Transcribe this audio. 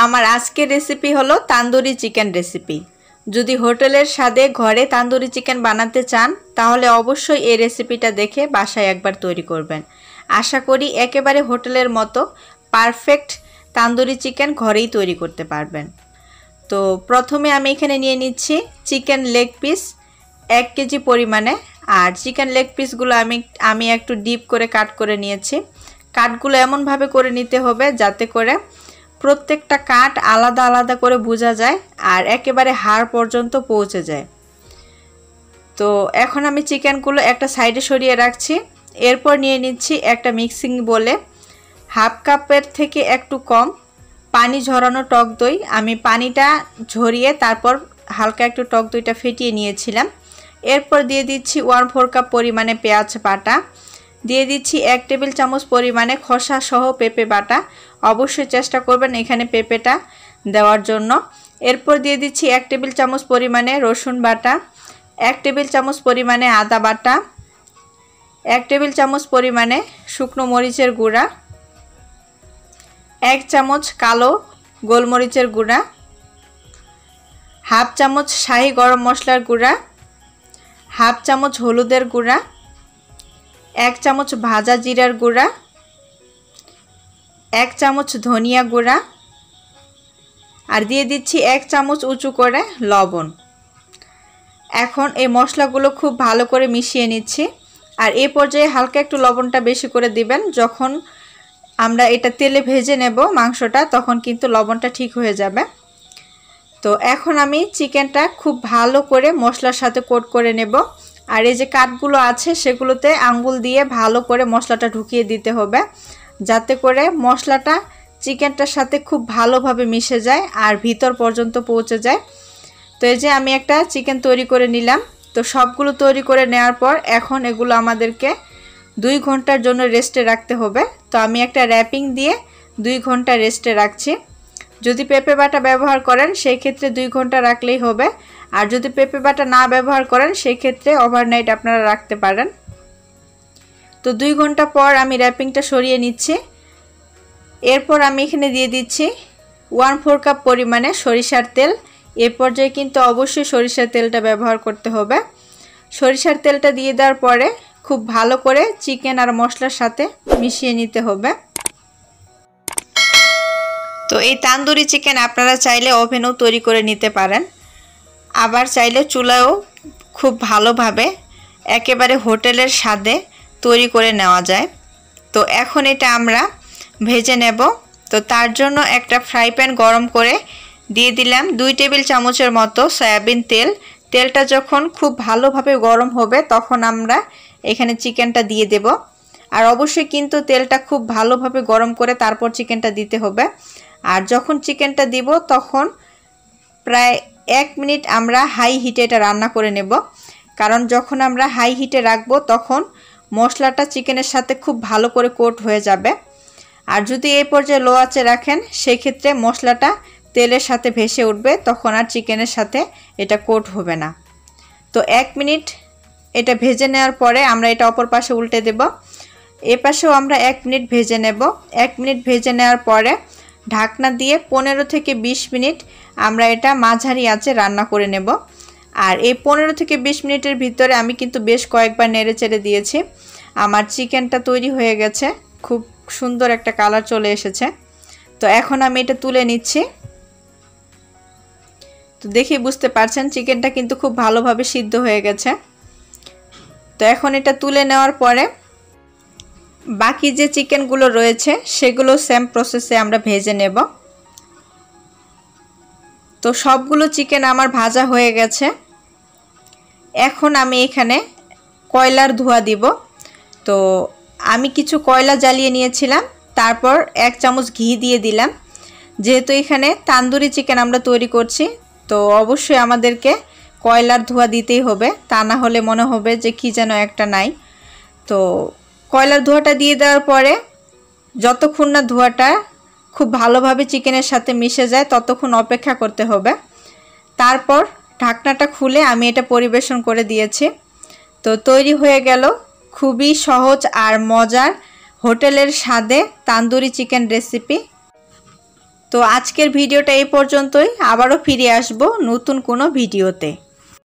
আমার আজকের রেসিপি হলো তান্দুরি চিকেন রেসিপি। যদি হোটেলের স্বাদে ঘরে তান্দুরি চিকেন বানাতে চান তাহলে অবশ্যই এই রেসিপিটা দেখে বাসায় একবার তৈরি করবেন। আশা করি একেবারে হোটেলের মতো পারফেক্ট তান্দুরি চিকেন ঘরেই তৈরি করতে পারবেন। তো প্রথমে আমি এখানে নিয়ে নিচ্ছি চিকেন লেগ পিস 1 কেজি পরিমাণে। আর চিকেন লেগ পিসগুলো আমি একটু ডিপ করে কাট করে নিয়েছি। কাটগুলো এমনভাবে করে নিতে হবে যাতে করে প্রত্যেকটা কাট আলাদা আলাদা করে বোঝা যায় আর একেবারে হাড় পর্যন্ত পৌঁছে যায়। তো এখন আমি চিকেনগুলো একটা সাইডে সরিয়ে রাখছি। এরপর নিয়ে নিচ্ছি একটা মিক্সিং বলে হাফ কাপের থেকে একটু কম পানি ঝরানো টক দই। আমি পানিটা ঝরিয়ে তারপর হালকা একটু টক দইটা ফেটিয়ে নিয়েছিলাম। এরপর দিয়ে দিচ্ছি 1/4 কাপ পরিমাণে পেঁয়াজ বাটা, দিয়ে দিচ্ছি 1 টেবিল চামচ পরিমাণে খোসা সহ পেঁপে বাটা। অবশ্যই চেষ্টা করবেন এখানে পেঁপেটা দেওয়ার জন্য। এরপর দিয়ে দিচ্ছি 1 টেবিল চামচ পরিমাণে রসুন বাটা, 1 টেবিল চামচ পরিমাণে আদা বাটা, 1 টেবিল চামচ পরিমাণে শুকনো মরিচের গুঁড়া, 1 চামচ কালো গোলমরিচের গুঁড়া, হাফ চামচ শাহি গরম মশলার গুঁড়া, হাফ চামচ হলুদের গুঁড়া, 1 চামচ ভাজা জিরার গুঁড়া, 1 চামচ ধনিয়া গুঁড়া আর দিয়ে দিচ্ছি 1 চামচ উঁচু করে লবণ। এখন এই মশলাগুলো খুব ভালো করে মিশিয়ে নিচ্ছি। আর এই পর্যায়ে হালকা একটু লবণটা বেশি করে দিবেন। যখন আমরা এটা তেলে ভেজে নেব মাংসটা তখন কিন্তু লবণটা ঠিক হয়ে যাবে। তো এখন আমি চিকেনটা খুব ভালো করে মশলার সাথে কোট করে নেব। আর এই যে কাটগুলো আছে সেগুলোতে আঙ্গুল দিয়ে ভালো করে মশলাটা ঢুকিয়ে দিতে হবে যাতে করে মশলাটা চিকেনটার সাথে খুব ভালোভাবে মিশে যায় আর ভিতর পর্যন্ত পৌঁছে যায়। তো এই যে আমি একটা চিকেন তৈরি করে নিলাম। তো সবগুলো তৈরি করে নেওয়ার পর এখন এগুলো আমাদেরকে 2 ঘন্টার জন্য রেস্টে রাখতে হবে। তো আমি একটা র্যাপিং দিয়ে 2 ঘন্টা রেস্টে রাখছি। যদি পেঁপে বাটা ব্যবহার করেন সেই ক্ষেত্রে 2 ঘন্টা রাখলেই হবে। আর যদি পেঁপে বাটা না ব্যবহার করেন সেই ক্ষেত্রে ওভারনাইট আপনারা রাখতে পারেন। তো 2 ঘন্টা পর আমি র্যাপিংটা সরিয়ে নিচ্ছি। এরপর আমি এখানে দিয়ে দিচ্ছি 1/4 কাপ পরিমাণে সরিষার তেল। এ পর্যায়ে কিন্তু অবশ্যই সরিষার তেলটা ব্যবহার করতে হবে। সরিষার তেলটা দিয়ে দেওয়ার পরে খুব ভালো করে চিকেন আর মশলার সাথে মিশিয়ে নিতে হবে। তো এই তান্দুরি চিকেন আপনারা চাইলে ওভেনেও তৈরি করে নিতে পারেন, আবার চাইলে চুলায়ও খুব ভালোভাবে একেবারে হোটেলের স্বাদে তৈরি করে নেওয়া যায়। তো এখন এটা আমরা ভেজে নেব। তো তার জন্য একটা ফ্রাই প্যান গরম করে দিয়ে দিলাম 2 টেবিল চামচের মতো সয়াবিন তেল। তেলটা যখন খুব ভালোভাবে গরম হবে তখন আমরা এখানে চিকেনটা দিয়ে দেব। আর অবশ্যই কিন্তু তেলটা খুব ভালোভাবে গরম করে তারপর চিকেনটা দিতে হবে। আর যখন চিকেনটা দিব তখন প্রায় 1 মিনিট আমরা হাই হিটে এটা রান্না করে নেব। কারণ যখন আমরা হাই হিটে রাখবো তখন মশলাটা চিকেনের সাথে খুব ভালো করে কোট হয়ে যাবে। আর যদি এই পর্যায়ে লো আঁচে রাখেন সেই ক্ষেত্রে মশলাটা তেলের সাথে ভেসে উঠবে, তখন আর চিকেনের সাথে এটা কোট হবে না। তো 1 মিনিট এটা ভেজে নেওয়ার পরে আমরা এটা অপর পাশে উল্টে দেব। এ পাশেও আমরা 1 মিনিট ভেজে নেব। 1 মিনিট ভেজে নেওয়ার পরে ঢাকনা দিয়ে 15 থেকে 20 মিনিট আমরা এটা মাঝারি আঁচে রান্না করে নেব। আর এই 15 থেকে 20 মিনিটের ভিতরে আমি কিন্তু বেশ কয়েকবার নেড়ে চেড়ে দিয়েছি। আমার চিকেনটা তৈরি হয়ে গেছে, খুব সুন্দর একটা কালার চলে এসেছে। তো এখন আমি এটা তুলে নিচ্ছি। তো দেখে বুঝতে পারছেন চিকেনটা কিন্তু খুব ভালোভাবে সিদ্ধ হয়ে গেছে। তো এখন এটা তুলে নেওয়ার পরে বাকি যে চিকেনগুলো রয়েছে সেগুলো সেম প্রসেসে আমরা ভেজে নেব। তো সবগুলো চিকেন আমার ভাজা হয়ে গেছে। এখন আমি এখানে কয়লার ধোঁয়া দিব। তো আমি কিছু কয়লা জ্বালিয়ে নিয়েছিলাম, তারপর 1 চামচ ঘি দিয়ে দিলাম। যেহেতু এখানে তান্দুরি চিকেন আমরা তৈরি করছি তো অবশ্যই আমাদেরকে কয়লার ধোঁয়া দিতেই হবে, তা না হলে মনে হবে যে কি যেন একটা নাই। তো কয়লার ধোঁয়াটা দিয়ে দেওয়ার পরে যতক্ষণ না ধোঁয়াটা খুব ভালোভাবে চিকেনের সাথে মিশে যায় ততক্ষণ অপেক্ষা করতে হবে। তারপর ঢাকনাটা খুলে আমি এটা পরিবেশন করে দিয়েছি। তো তৈরি হয়ে গেল খুবই সহজ আর মজার হোটেলের স্বাদে তান্দুরি চিকেন রেসিপি। তো তো আজকের ভিডিওটা এই পর্যন্তই, আবারও ফিরে আসব নতুন কোনো ভিডিওতে।